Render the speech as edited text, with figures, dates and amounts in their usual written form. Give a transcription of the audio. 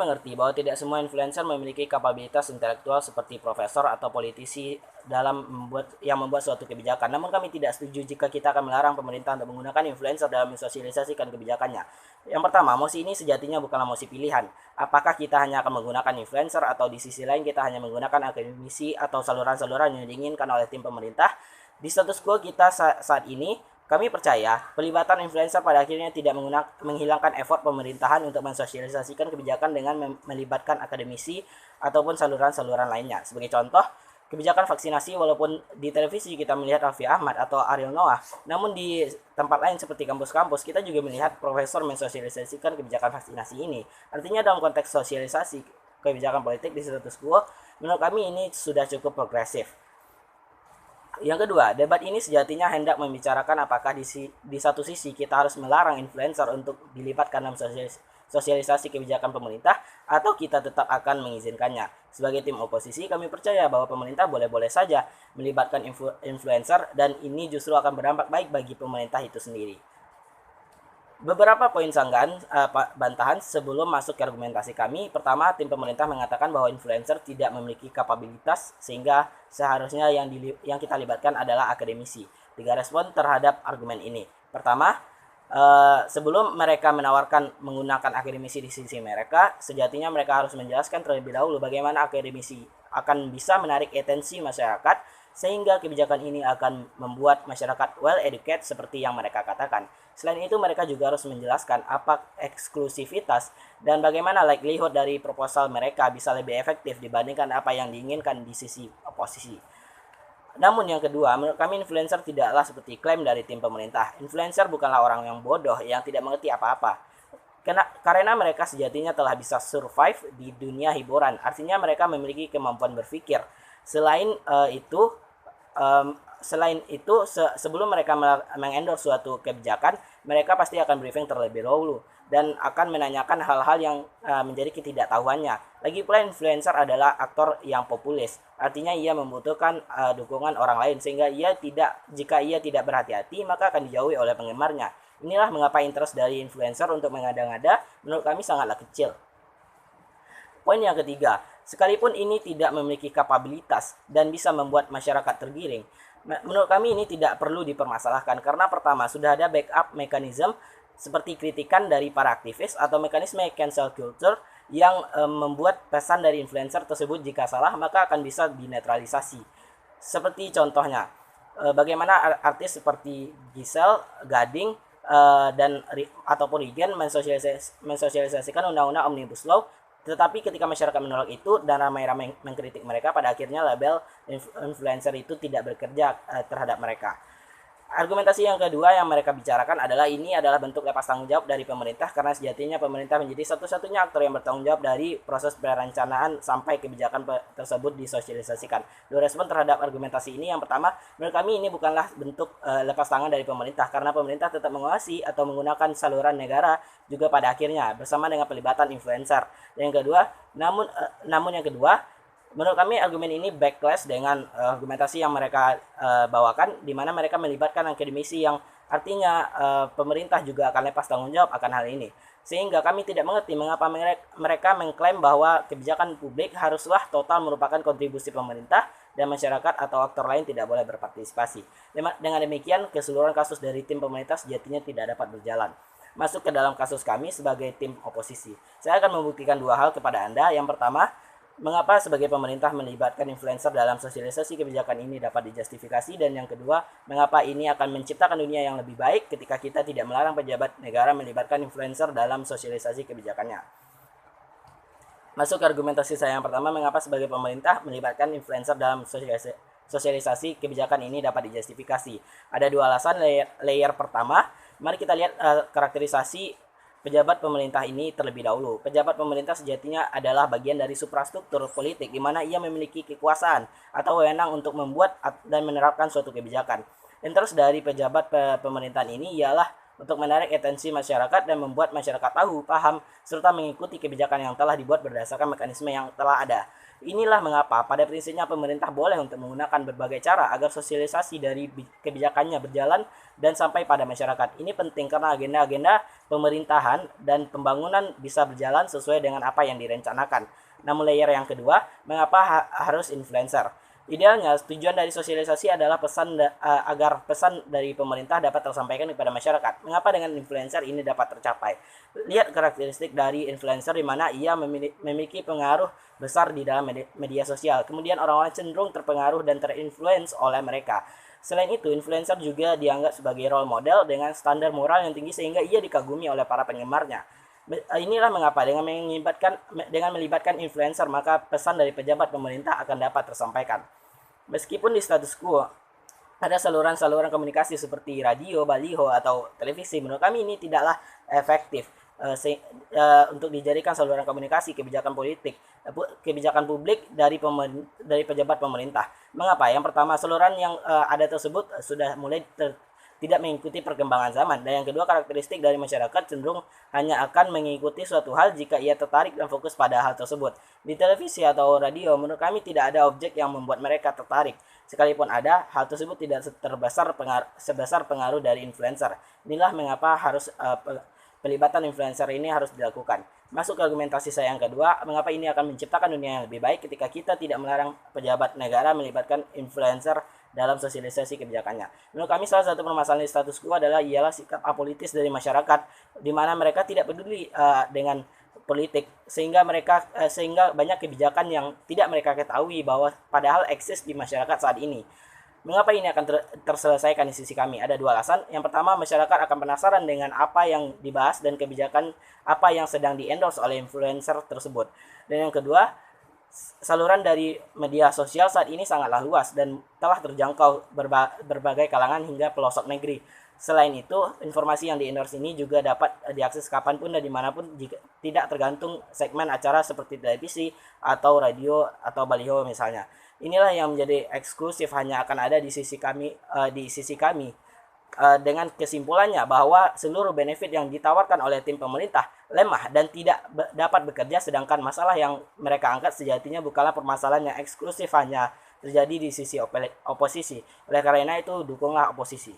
Mengerti bahwa tidak semua influencer memiliki kapabilitas intelektual seperti profesor atau politisi dalam membuat suatu kebijakan. Namun kami tidak setuju jika kita akan melarang pemerintah untuk menggunakan influencer dalam mensosialisasikan kebijakannya. Yang pertama, mosi ini sejatinya bukanlah mosi pilihan. Apakah kita hanya akan menggunakan influencer atau di sisi lain kita hanya menggunakan akademisi atau saluran-saluran yang diinginkan oleh tim pemerintah? Di status quo kita saat ini, kami percaya pelibatan influencer pada akhirnya tidak menghilangkan effort pemerintahan untuk mensosialisasikan kebijakan dengan melibatkan akademisi ataupun saluran-saluran lainnya. Sebagai contoh, kebijakan vaksinasi walaupun di televisi kita melihat Raffi Ahmad atau Ariel Noah, namun di tempat lain seperti kampus-kampus kita juga melihat profesor mensosialisasikan kebijakan vaksinasi ini. Artinya dalam konteks sosialisasi kebijakan politik di status quo, menurut kami ini sudah cukup progresif. Yang kedua, debat ini sejatinya hendak membicarakan apakah di satu sisi kita harus melarang influencer untuk dilibatkan dalam sosialisasi kebijakan pemerintah atau kita tetap akan mengizinkannya. Sebagai tim oposisi, kami percaya bahwa pemerintah boleh-boleh saja melibatkan influencer dan ini justru akan berdampak baik bagi pemerintah itu sendiri. Beberapa poin sanggahan bantahan sebelum masuk ke argumentasi kami. Pertama, tim pemerintah mengatakan bahwa influencer tidak memiliki kapabilitas sehingga seharusnya yang kita libatkan adalah akademisi. 3 respon terhadap argumen ini. Pertama, sebelum mereka menawarkan menggunakan akademisi di sisi mereka, sejatinya mereka harus menjelaskan terlebih dahulu bagaimana akademisi akan bisa menarik atensi masyarakat sehingga kebijakan ini akan membuat masyarakat well educated seperti yang mereka katakan. Selain itu, mereka juga harus menjelaskan apa eksklusivitas dan bagaimana likelihood dari proposal mereka bisa lebih efektif dibandingkan apa yang diinginkan di sisi oposisi. Namun yang kedua, menurut kami influencer tidaklah seperti klaim dari tim pemerintah. Influencer bukanlah orang yang bodoh yang tidak mengerti apa-apa. Karena mereka sejatinya telah bisa survive di dunia hiburan. Artinya mereka memiliki kemampuan berpikir. Selain itu, sebelum mereka mengendorse suatu kebijakan, mereka pasti akan briefing terlebih dahulu dan akan menanyakan hal-hal yang menjadi ketidaktahuannya. Lagi pula influencer adalah aktor yang populis, artinya ia membutuhkan dukungan orang lain sehingga jika ia tidak berhati-hati maka akan dijauhi oleh penggemarnya. Inilah mengapa interest dari influencer untuk mengada-ngada menurut kami sangatlah kecil. Poin yang ketiga, sekalipun ini tidak memiliki kapabilitas dan bisa membuat masyarakat tergiring, menurut kami ini tidak perlu dipermasalahkan karena pertama sudah ada backup mekanisme seperti kritikan dari para aktivis atau mekanisme cancel culture yang membuat pesan dari influencer tersebut jika salah maka akan bisa dinetralisasi. Seperti contohnya, bagaimana artis seperti Giselle, Gading, ataupun Regen mensosialisasikan undang-undang Omnibus Law, tetapi ketika masyarakat menolak itu dan ramai-ramai mengkritik mereka, pada akhirnya label influencer itu tidak bekerja terhadap mereka. Argumentasi yang kedua yang mereka bicarakan adalah ini adalah bentuk lepas tanggung jawab dari pemerintah karena sejatinya pemerintah menjadi satu-satunya aktor yang bertanggung jawab dari proses perencanaan sampai kebijakan tersebut disosialisasikan. 2 respon terhadap argumentasi ini. Yang pertama, menurut kami ini bukanlah bentuk lepas tangan dari pemerintah karena pemerintah tetap menguasai atau menggunakan saluran negara juga pada akhirnya bersama dengan pelibatan influencer. Dan yang kedua, namun yang kedua, menurut kami argumen ini backlash dengan argumentasi yang mereka bawakan di mana mereka melibatkan akademisi yang artinya pemerintah juga akan lepas tanggung jawab akan hal ini. Sehingga kami tidak mengerti mengapa mereka mengklaim bahwa kebijakan publik haruslah total merupakan kontribusi pemerintah dan masyarakat atau aktor lain tidak boleh berpartisipasi. Dengan demikian, keseluruhan kasus dari tim pemerintah sejatinya tidak dapat berjalan. Masuk ke dalam kasus kami sebagai tim oposisi. Saya akan membuktikan 2 hal kepada Anda. Yang pertama, mengapa sebagai pemerintah melibatkan influencer dalam sosialisasi kebijakan ini dapat dijustifikasi, dan yang kedua, mengapa ini akan menciptakan dunia yang lebih baik ketika kita tidak melarang pejabat negara melibatkan influencer dalam sosialisasi kebijakannya. Masuk ke argumentasi saya yang pertama, mengapa sebagai pemerintah melibatkan influencer dalam sosialisasi kebijakan ini dapat dijustifikasi. Ada 2 alasan. Layer pertama, mari kita lihat karakterisasi pejabat pemerintah ini terlebih dahulu. Pejabat pemerintah sejatinya adalah bagian dari suprastruktur politik di mana ia memiliki kekuasaan atau wewenang untuk membuat dan menerapkan suatu kebijakan. Dan terus dari pejabat pemerintahan ini ialah untuk menarik atensi masyarakat dan membuat masyarakat tahu, paham, serta mengikuti kebijakan yang telah dibuat berdasarkan mekanisme yang telah ada. Inilah mengapa pada prinsipnya pemerintah boleh untuk menggunakan berbagai cara agar sosialisasi dari kebijakannya berjalan dan sampai pada masyarakat. Ini penting karena agenda-agenda pemerintahan dan pembangunan bisa berjalan sesuai dengan apa yang direncanakan. Namun layer yang kedua, mengapa harus influencer? Idealnya, tujuan dari sosialisasi adalah agar pesan dari pemerintah dapat tersampaikan kepada masyarakat. Mengapa dengan influencer ini dapat tercapai? Lihat karakteristik dari influencer di mana ia memiliki pengaruh besar di dalam media sosial. Kemudian orang-orang cenderung terpengaruh dan terinfluence oleh mereka. Selain itu, influencer juga dianggap sebagai role model dengan standar moral yang tinggi sehingga ia dikagumi oleh para penggemarnya. Inilah mengapa dengan melibatkan influencer maka pesan dari pejabat pemerintah akan dapat tersampaikan. Meskipun di status quo ada saluran-saluran komunikasi seperti radio, baliho, atau televisi, menurut kami ini tidaklah efektif untuk dijadikan saluran komunikasi kebijakan politik, kebijakan publik dari pejabat pemerintah. Mengapa? Yang pertama, saluran yang ada tersebut sudah mulai tidak mengikuti perkembangan zaman, dan yang kedua, karakteristik dari masyarakat cenderung hanya akan mengikuti suatu hal jika ia tertarik dan fokus pada hal tersebut. Di televisi atau radio, menurut kami tidak ada objek yang membuat mereka tertarik. Sekalipun ada, hal tersebut tidak sebesar pengaruh dari influencer. Inilah mengapa pelibatan influencer ini harus dilakukan. Masuk ke argumentasi saya yang kedua, mengapa ini akan menciptakan dunia yang lebih baik ketika kita tidak melarang pejabat negara melibatkan influencer dalam sosialisasi kebijakannya. Menurut kami salah satu permasalahan di status quo ialah sikap apolitis dari masyarakat, di mana mereka tidak peduli dengan politik, sehingga banyak kebijakan yang tidak mereka ketahui bahwa padahal eksis di masyarakat saat ini. Mengapa ini akan terselesaikan di sisi kami? Ada dua alasan. Yang pertama, masyarakat akan penasaran dengan apa yang dibahas dan kebijakan apa yang sedang di-endorse oleh influencer tersebut. Dan yang kedua, saluran dari media sosial saat ini sangatlah luas dan telah terjangkau berbagai kalangan hingga pelosok negeri. Selain itu, informasi yang di-endorse ini juga dapat diakses kapanpun dan dimanapun jika tidak tergantung segmen acara seperti televisi atau radio atau baliho misalnya. Inilah yang menjadi eksklusif hanya akan ada di sisi kami, dengan kesimpulannya bahwa seluruh benefit yang ditawarkan oleh tim pemerintah lemah dan tidak dapat bekerja, sedangkan masalah yang mereka angkat sejatinya bukanlah permasalahan yang eksklusif hanya terjadi di sisi oposisi. Oleh karena itu, dukunglah oposisi.